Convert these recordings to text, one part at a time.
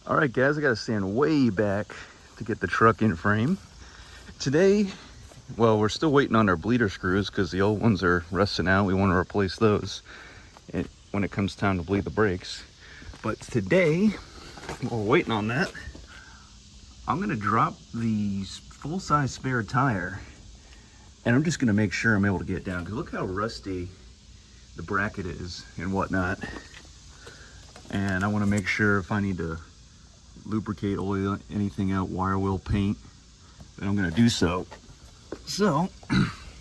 All right, guys, I gotta stand way back to get the truck in frame. Today, well, we're still waiting on our bleeder screws because the old ones are rusting out. We want to replace those when it comes time to bleed the brakes. But today, while we're waiting on that, I'm gonna drop the full-size spare tire, and I'm just gonna make sure I'm able to get it down, because look how rusty the bracket is and whatnot. And I want to make sure if I need to lubricate, oil anything out, wire wheel paint, then I'm going to do so. So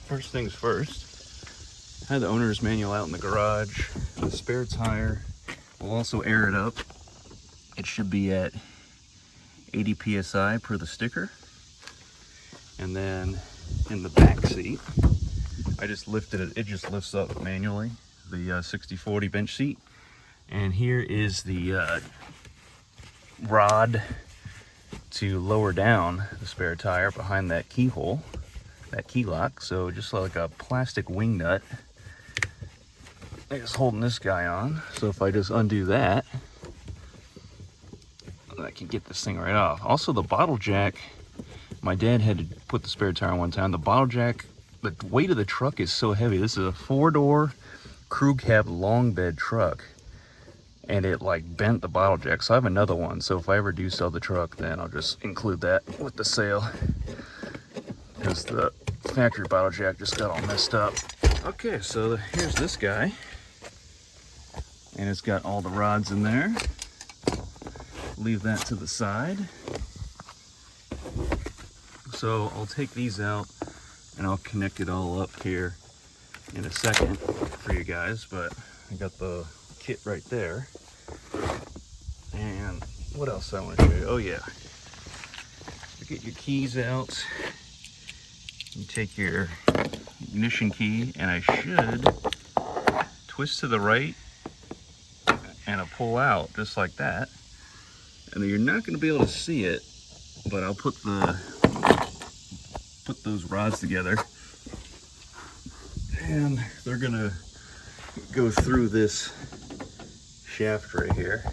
first things first, I had the owner's manual out in the garage. The spare tire will also air it up. It should be at 80 psi per the sticker. And then in the back seat, I just lifted it. It just lifts up manually, the 60/40 bench seat. And here is the rod to lower down the spare tire behind that keyhole, that key lock. So just like a plastic wing nut. I just holding this guy on. So if I just undo that, I can get this thing right off. Also, the bottle jack, my dad had to put the spare tire on one time. The bottle jack, the weight of the truck is so heavy. This is a 4-door crew cab long bed truck, and it like bent the bottle jack. So I have another one. So if I ever do sell the truck, then I'll just include that with the sale, because the factory bottle jack just got all messed up. Okay, so here's this guy, and it's got all the rods in there. Leave that to the side. So I'll take these out and I'll connect it all up here in a second for you guys, but I got the kit right there. And what else I want to show you? Oh yeah, you get your keys out. You take your ignition key, and I should twist to the right and a pull out just like that. And you're not going to be able to see it, but I'll put those rods together, and they're going to go through this shaft right here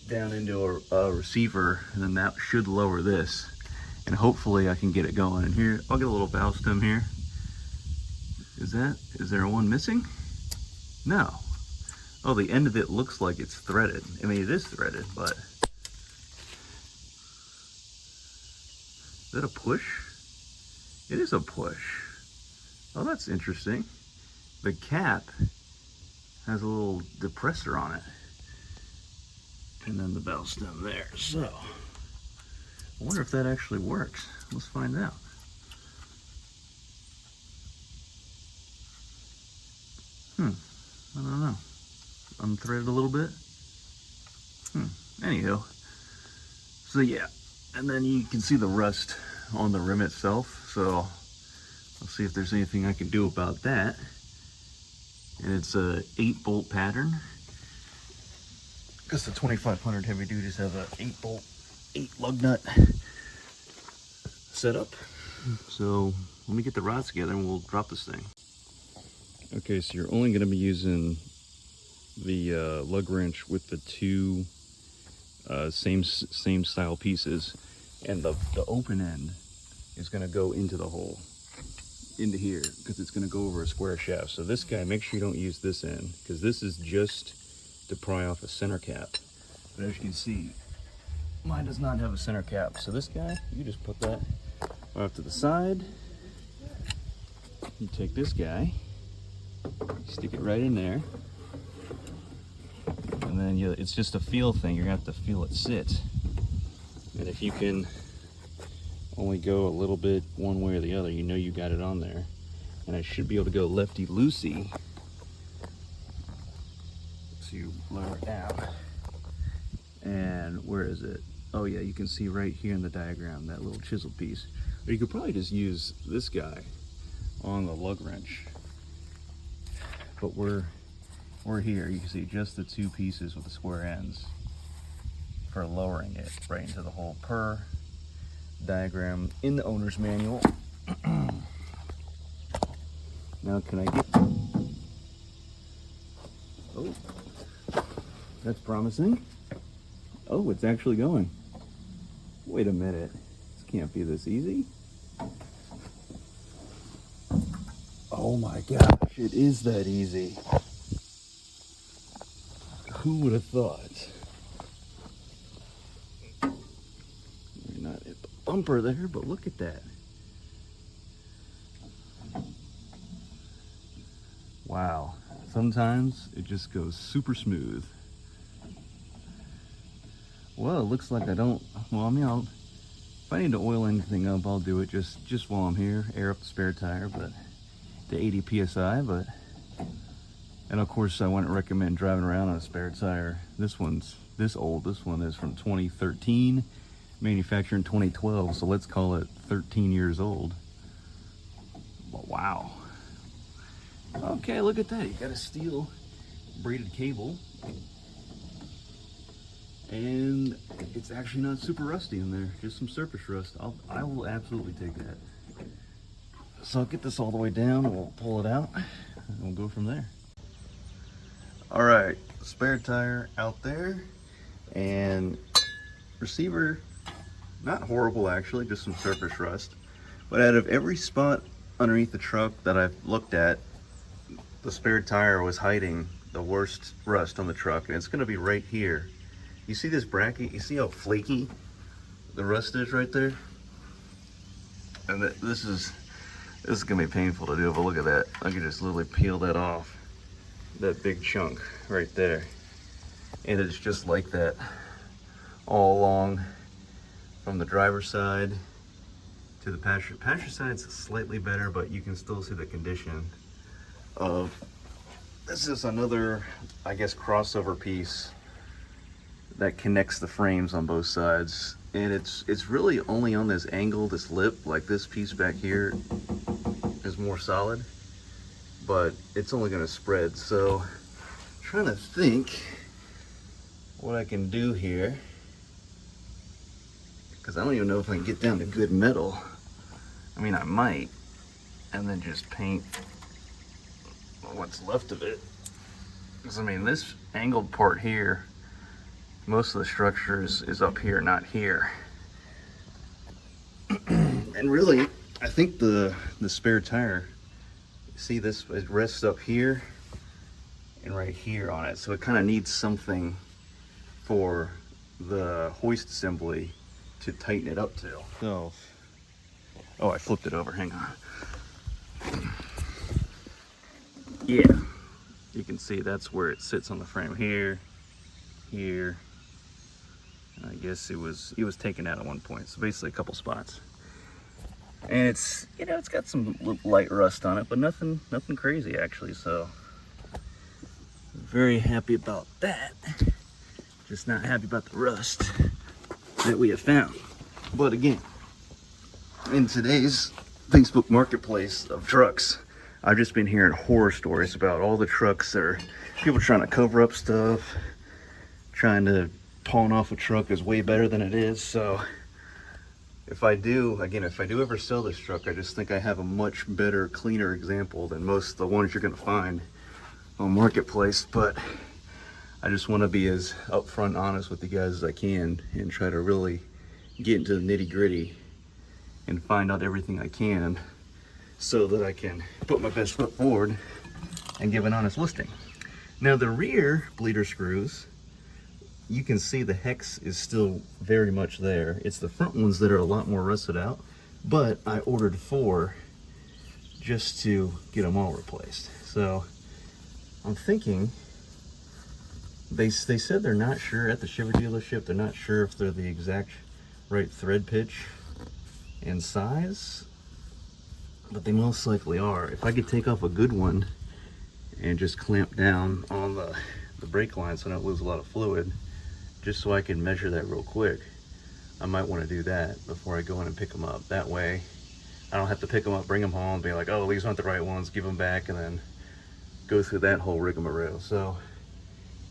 down into a receiver, and then that should lower this, and hopefully I can get it going. And here, I'll get a little valve stem here. Is there one missing? No. Oh, the end of it looks like it's threaded. I mean, it is threaded, but is that a push? It is a push. Oh, that's interesting. The cap has a little depressor on it, and then the valve stem there. So I wonder if that actually works. Let's find out. I don't know. Unthreaded a little bit. Anywho, so yeah, and then you can see the rust on the rim itself. So I'll see if there's anything I can do about that. And it's a 8-bolt pattern, because the 2500 heavy duties have a 8-bolt, 8 lug nut setup. So let me get the rods together and we'll drop this thing. Okay, so you're only going to be using the lug wrench with the two same style pieces, and the open end is going to go into the hole, into here, because it's going to go over a square shaft. So this guy, make sure you don't use this end, because this is just to pry off a center cap. But as you can see, mine does not have a center cap. So this guy, you just put that off to the side. You take this guy, stick it right in there, and then it's just a feel thing. You're gonna have to feel it sit. And if you can only go a little bit one way or the other, you know you got it on there. And I should be able to go lefty-loosey. So you lower it down. And where is it? Oh yeah, you can see right here in the diagram, that little chisel piece. Or you could probably just use this guy on the lug wrench. But we're here, you can see just the two pieces with the square ends for lowering it right into the hole per diagram in the owner's manual. Now can I get, oh, That's promising. Oh, it's actually going. Wait a minute. This can't be this easy. Oh my gosh, it is that easy. Who would have thought? Maybe not hit the bumper there, but look at that. Wow. Sometimes it just goes super smooth. Well, it looks like I don't, well, I mean, if I need to oil anything up, I'll do it just while I'm here, air up the spare tire, but to 80 PSI, but, and of course I wouldn't recommend driving around on a spare tire. This one's this old. This one is from 2013, manufactured in 2012, so let's call it 13 years old. But wow. Okay, look at that. You got a steel braided cable. And it's actually not super rusty in there, just some surface rust. I will absolutely take that. So I'll get this all the way down and we'll pull it out and we'll go from there. All right, spare tire out there, and receiver, not horrible actually, just some surface rust. But out of every spot underneath the truck that I've looked at, the spare tire was hiding the worst rust on the truck, and it's gonna be right here. You see this bracket? You see how flaky the rust is right there? And this is gonna be painful to do, but look at that. I can just literally peel that off. That big chunk right there. And it's just like that all along from the driver's side to the passenger. Passenger side's slightly better, but you can still see the condition of, this is another, I guess, crossover piece that connects the frames on both sides, and it's really only on this angle, this lip, like this piece back here is more solid, but it's only going to spread. So I'm trying to think what I can do here, because I don't even know if I can get down to good metal. I mean, I might, and then just paint what's left of it, because I mean, this angled part here, most of the structure is up here, not here. And really, I think the spare tire, see this, it rests up here and right here on it. So it kind of needs something for the hoist assembly to tighten it up to. So, oh, I flipped it over, hang on. Yeah, you can see that's where it sits on the frame, here, here. I guess it was taken out at one point, so basically a couple spots. And it's, you know, it's got some light rust on it, but nothing crazy actually. So very happy about that. Just not happy about the rust that we have found. But again, in today's Facebook marketplace of trucks, I've just been hearing horror stories about all the trucks that are people trying to cover up stuff, trying to pawn off a truck is way better than it is. So if I do ever sell this truck, I just think I have a much better, cleaner example than most of the ones you're gonna find on marketplace. But I just want to be as upfront honest with you guys as I can and try to really get into the nitty gritty and find out everything I can so that I can put my best foot forward and give an honest listing. Now the rear bleeder screws, you can see the hex is still very much there. It's the front ones that are a lot more rusted out, but I ordered 4 just to get them all replaced. So I'm thinking, they said they're not sure at the Chevy dealership, they're not sure if they're the exact right thread pitch and size, but they most likely are. If I could take off a good one and just clamp down on the brake line so I don't lose a lot of fluid, just so I can measure that real quick, I might want to do that before I go in and pick them up. That way I don't have to pick them up, bring them home, be like, oh, these aren't the right ones, give them back, and then go through that whole rigmarole. So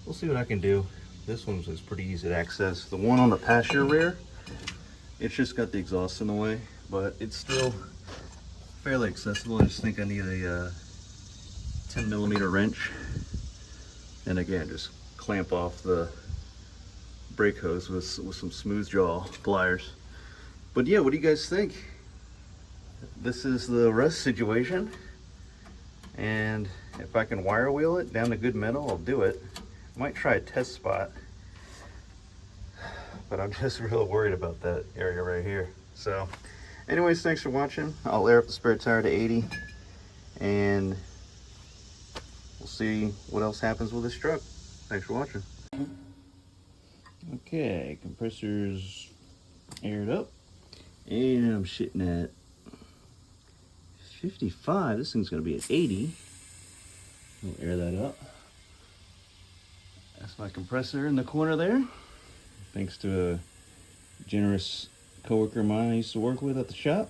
we'll see what I can do. This one's is pretty easy to access. The one on the passenger rear, it's just got the exhaust in the way, but it's still fairly accessible. I just think I need a 10mm wrench, and again, just clamp off the brake hose with some smooth jaw pliers. But yeah, what do you guys think? This is the rest situation, and if I can wire wheel it down to good metal, I'll do it. I might try a test spot, but I'm just real worried about that area right here. So anyways, thanks for watching. I'll air up the spare tire to 80, and we'll see what else happens with this truck. Thanks for watching. Okay, compressor's aired up, and I'm shitting at 55. This thing's gonna be at 80. We'll air that up. That's my compressor in the corner there. Thanks to a generous coworker of mine I used to work with at the shop.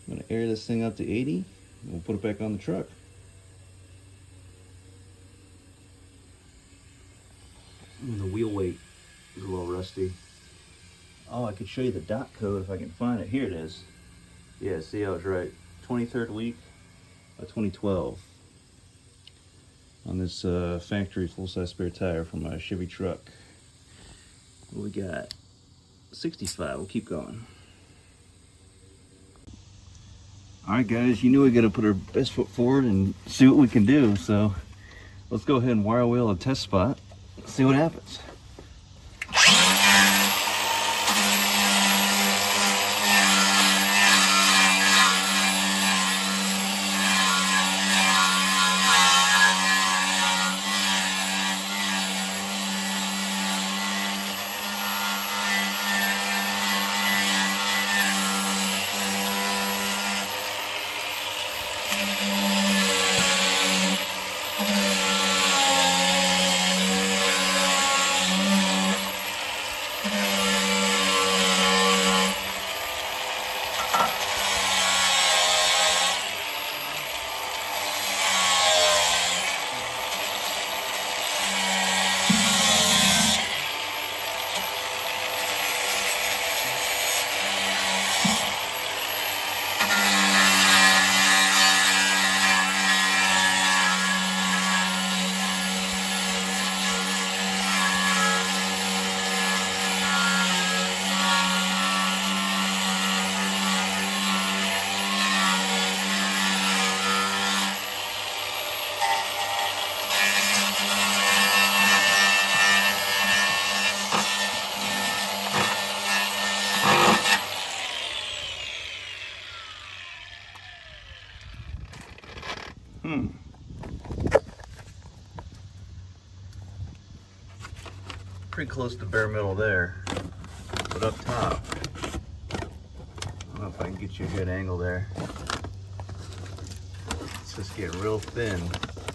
I'm gonna air this thing up to 80, and we'll put it back on the truck. The wheel weight is a little rusty. Oh, I could show you the dot code if I can find it. Here it is. Yeah, see, I was right. 23rd week of 2012 on this factory full-size spare tire from a Chevy truck. What we got? 65. We'll keep going. Alright guys, you know we gotta put our best foot forward and see what we can do, so let's go ahead and wire wheel a test spot. See what happens. Pretty close to bare metal there, but up top, I don't know if I can get you a good angle there. It's just getting real thin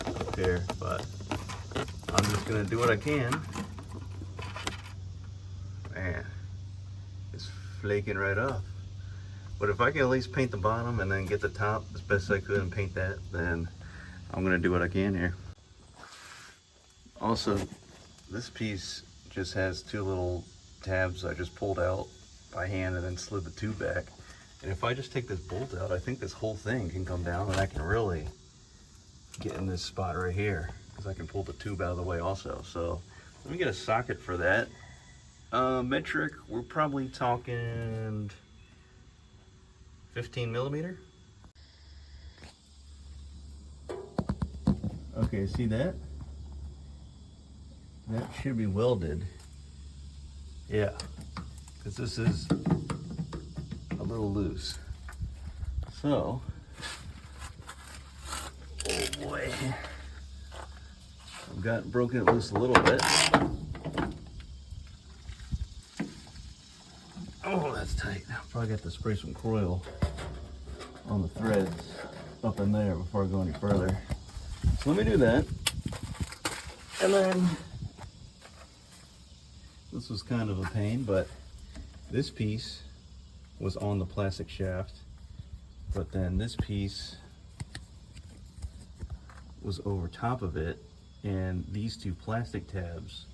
up here, but I'm just gonna do what I can. Man, it's flaking right off. But if I can at least paint the bottom and then get the top as best I could and paint that, then I'm gonna do what I can here. Also, this piece just has two little tabs I just pulled out by hand and then slid the tube back. And if I just take this bolt out, I think this whole thing can come down and I can really get in this spot right here, because I can pull the tube out of the way also. So let me get a socket for that. Metric, we're probably talking 15 millimeter. Okay, see that? That should be welded. Yeah, because this is a little loose. So, oh boy, I've broken it loose a little bit. Oh, that's tight. Probably got to spray some Croil on the threads up in there before I go any further. So let me do that. And then, this was kind of a pain, but this piece was on the plastic shaft, but then this piece was over top of it, and these two plastic tabs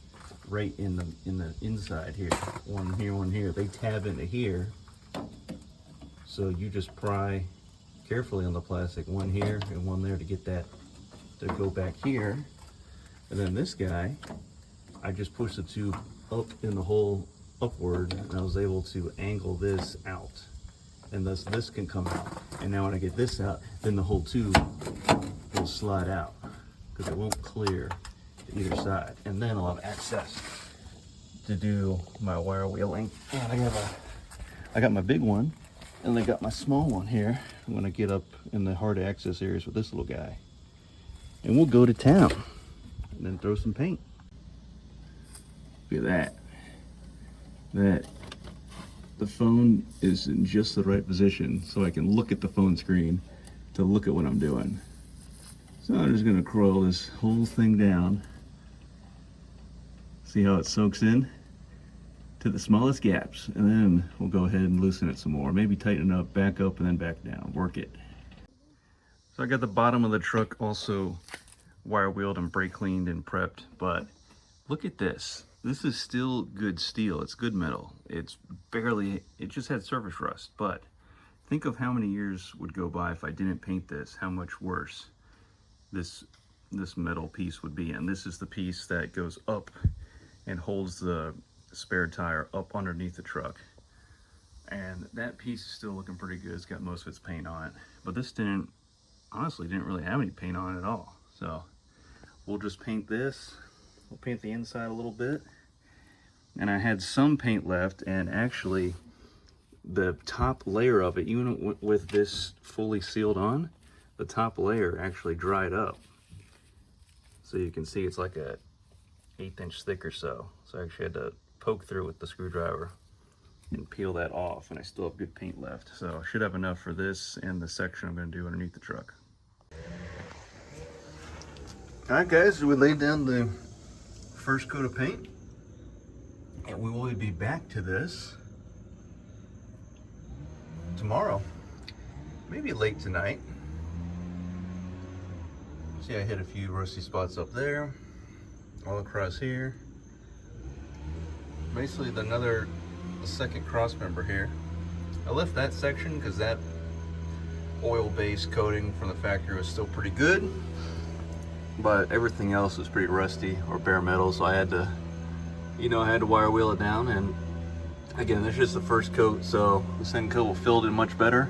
right in the inside here, one here, they tab into here. So you just pry carefully on the plastic, one here and one there, to get that to go back here. And then this guy, I just pushed the tube up in the hole upward, and I was able to angle this out. And thus this can come out. And now when I get this out, then the whole tube will slide out because it won't clear to either side. And then I'll have access to do my wire wheeling. And I got my big one, and I got my small one here. I'm gonna get up in the hard access areas with this little guy. And we'll go to town and then throw some paint. Look at that. The phone is in just the right position so I can look at the phone screen to look at what I'm doing. So I'm just gonna curl this whole thing down. See how it soaks in to the smallest gaps, and then we'll go ahead and loosen it some more. Maybe tighten it up, back up, and then back down. Work it. So I got the bottom of the truck also wire wheeled and brake cleaned and prepped, but look at this. This is still good steel. It's good metal. It just had surface rust, but think of how many years would go by if I didn't paint this, how much worse this metal piece would be. And this is the piece that goes up and holds the spare tire up underneath the truck. And that piece is still looking pretty good. It's got most of its paint on it, but this honestly didn't really have any paint on it at all. So we'll just paint this. We'll paint the inside a little bit. And I had some paint left, and actually the top layer of it, even with this fully sealed on, the top layer actually dried up. So you can see it's like a 1/8 inch thick or so. So I actually had to poke through with the screwdriver and peel that off, and I still have good paint left. So I should have enough for this and the section I'm gonna do underneath the truck. All right guys, we laid down the first coat of paint, and we will be back to this tomorrow, maybe late tonight. See, I hit a few rusty spots up there, all across here. Basically the second cross member here. I left that section because that oil-based coating from the factory was still pretty good, but everything else was pretty rusty or bare metal, so I had to, I had to wire wheel it down. And again, this is just the first coat, so the second coat will fill it in much better,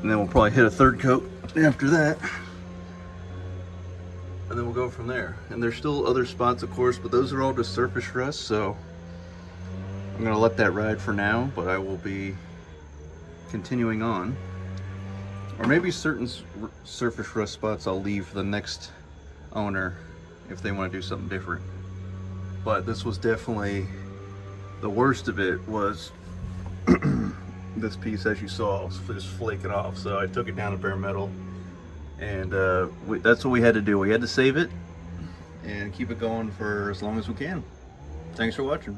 and then we'll probably hit a third coat after that, and then we'll go from there. And there's still other spots, of course, but those are all just surface rust, so I'm gonna let that ride for now, but I will be continuing on. Or maybe certain surface rust spots I'll leave for the next owner if they want to do something different. But this was definitely, the worst of it was this piece, as you saw, was just flaking off. So I took it down to bare metal, and that's what we had to do. We had to save it and keep it going for as long as we can. Thanks for watching.